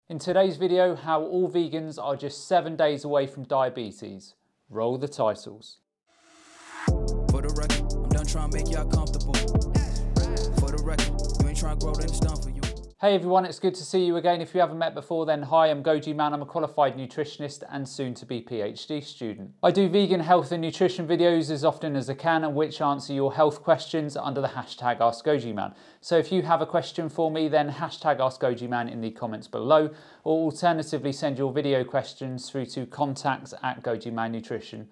In today's video, how all vegans are just 7 days away from diabetes. Roll the titles. For the record, I'm done trying to make y'all comfortable. For the record, you ain't trying to grow, then it's done for you. Hey everyone, it's good to see you again. If you haven't met before, then hi, I'm Goji Man. I'm a qualified nutritionist and soon to be PhD student. I do vegan health and nutrition videos as often as I can, which answer your health questions under the hashtag AskGojiMan. So if you have a question for me, then hashtag AskGojiMan in the comments below, or alternatively send your video questions through to contacts@gojimannutrition.com.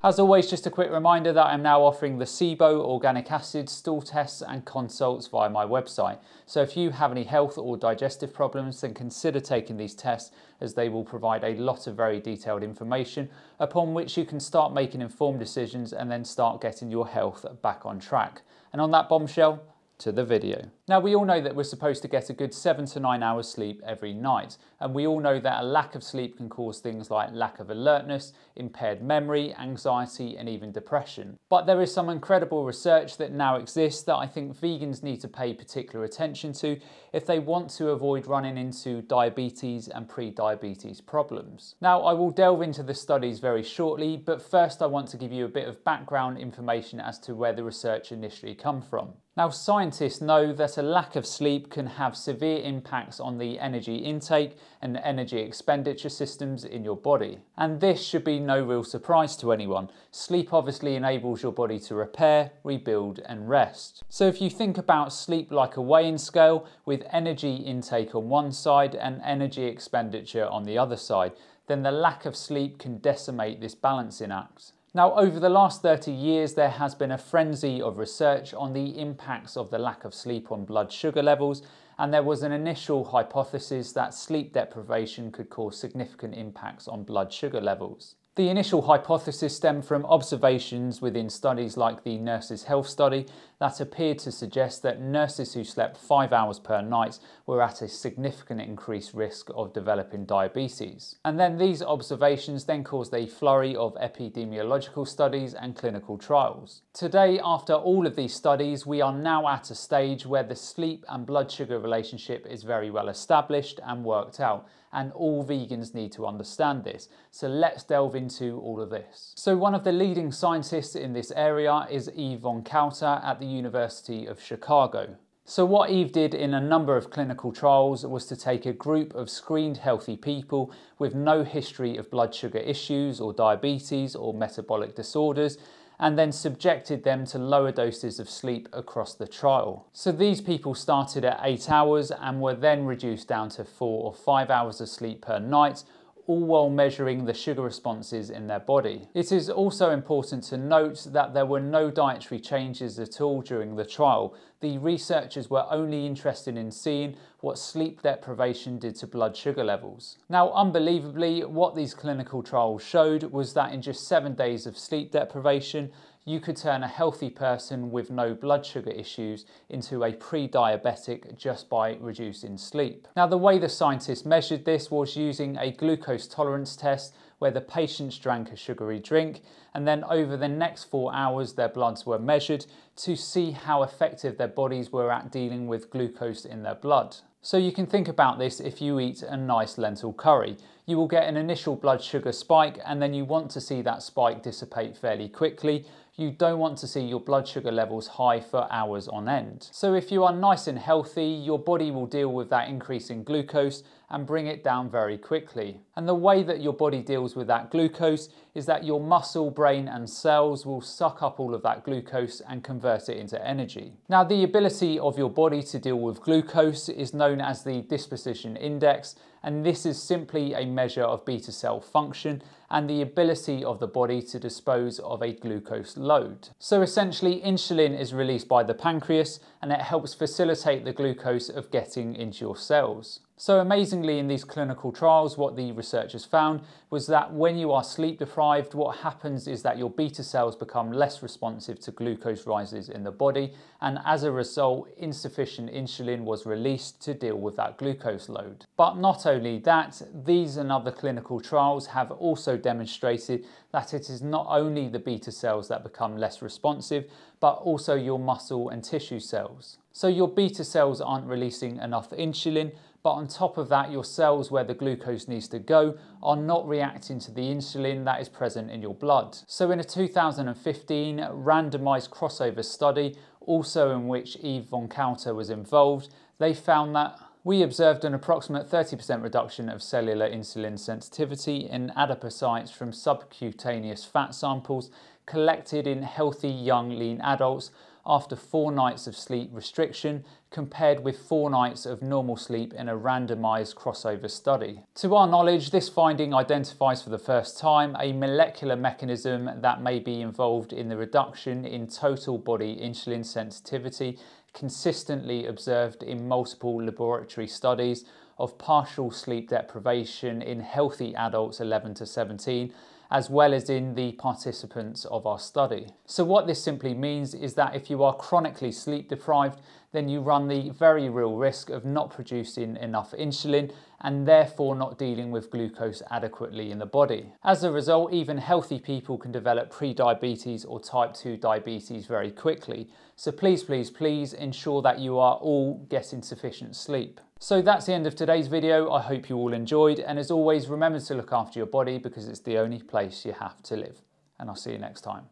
As always, just a quick reminder that I'm now offering the SIBO organic acid stool tests and consults via my website. So if you have any health or digestive problems, then consider taking these tests, as they will provide a lot of very detailed information upon which you can start making informed decisions and then start getting your health back on track. And on that bombshell, to the video. Now, we all know that we're supposed to get a good 7 to 9 hours sleep every night, and we all know that a lack of sleep can cause things like lack of alertness, impaired memory, anxiety, and even depression. But there is some incredible research that now exists that I think vegans need to pay particular attention to if they want to avoid running into diabetes and pre-diabetes problems. Now, I will delve into the studies very shortly, but first I want to give you a bit of background information as to where the research initially come from. Now, scientists know that a lack of sleep can have severe impacts on the energy intake and energy expenditure systems in your body. And this should be no real surprise to anyone. Sleep obviously enables your body to repair, rebuild, and rest. So if you think about sleep like a weighing scale, with energy intake on one side and energy expenditure on the other side, then the lack of sleep can decimate this balancing act. Now, over the last 30 years, there has been a frenzy of research on the impacts of the lack of sleep on blood sugar levels, and there was an initial hypothesis that sleep deprivation could cause significant impacts on blood sugar levels. The initial hypothesis stemmed from observations within studies like the Nurses' Health Study that appeared to suggest that nurses who slept 5 hours per night were at a significant increased risk of developing diabetes. And then these observations then caused a flurry of epidemiological studies and clinical trials. Today, after all of these studies, we are now at a stage where the sleep and blood sugar relationship is very well established and worked out, and all vegans need to understand this. So let's delve into all of this. So one of the leading scientists in this area is Eve von Kauter at the University of Chicago. So what Eve did in a number of clinical trials was to take a group of screened healthy people with no history of blood sugar issues or diabetes or metabolic disorders, and then subjected them to lower doses of sleep across the trial. So these people started at 8 hours and were then reduced down to 4 or 5 hours of sleep per night, all while measuring the sugar responses in their body. It is also important to note that there were no dietary changes at all during the trial. The researchers were only interested in seeing what sleep deprivation did to blood sugar levels. Now, unbelievably, what these clinical trials showed was that in just 7 days of sleep deprivation, you could turn a healthy person with no blood sugar issues into a pre-diabetic just by reducing sleep. Now, the way the scientists measured this was using a glucose tolerance test where the patients drank a sugary drink, and then over the next 4 hours their bloods were measured to see how effective their bodies were at dealing with glucose in their blood. So you can think about this if you eat a nice lentil curry. You will get an initial blood sugar spike, and then you want to see that spike dissipate fairly quickly. You don't want to see your blood sugar levels high for hours on end. So if you are nice and healthy, your body will deal with that increase in glucose and bring it down very quickly. And the way that your body deals with that glucose is that your muscle, brain and cells will suck up all of that glucose and convert it into energy. Now, the ability of your body to deal with glucose is known as the disposition index, and this is simply a measure of beta cell function and the ability of the body to dispose of a glucose load. So essentially, insulin is released by the pancreas and it helps facilitate the glucose of getting into your cells. So amazingly, in these clinical trials, what the researchers found was that when you are sleep deprived, what happens is that your beta cells become less responsive to glucose rises in the body, and as a result, insufficient insulin was released to deal with that glucose load. But not only that, these and other clinical trials have also demonstrated that it is not only the beta cells that become less responsive, but also your muscle and tissue cells. So your beta cells aren't releasing enough insulin, but on top of that, your cells where the glucose needs to go are not reacting to the insulin that is present in your blood. So in a 2015 randomized crossover study, also in which Eve von Kauter was involved, they found that we observed an approximate 30% reduction of cellular insulin sensitivity in adipocytes from subcutaneous fat samples collected in healthy young lean adults after 4 nights of sleep restriction, compared with 4 nights of normal sleep in a randomized crossover study. To our knowledge, this finding identifies for the first time a molecular mechanism that may be involved in the reduction in total body insulin sensitivity consistently observed in multiple laboratory studies of partial sleep deprivation in healthy adults 11 to 17, as well as in the participants of our study. So what this simply means is that if you are chronically sleep deprived, then you run the very real risk of not producing enough insulin and therefore not dealing with glucose adequately in the body. As a result, even healthy people can develop pre-diabetes or type 2 diabetes very quickly. So please, please, please ensure that you are all getting sufficient sleep. So that's the end of today's video. I hope you all enjoyed, and as always, remember to look after your body because it's the only place you have to live. And I'll see you next time.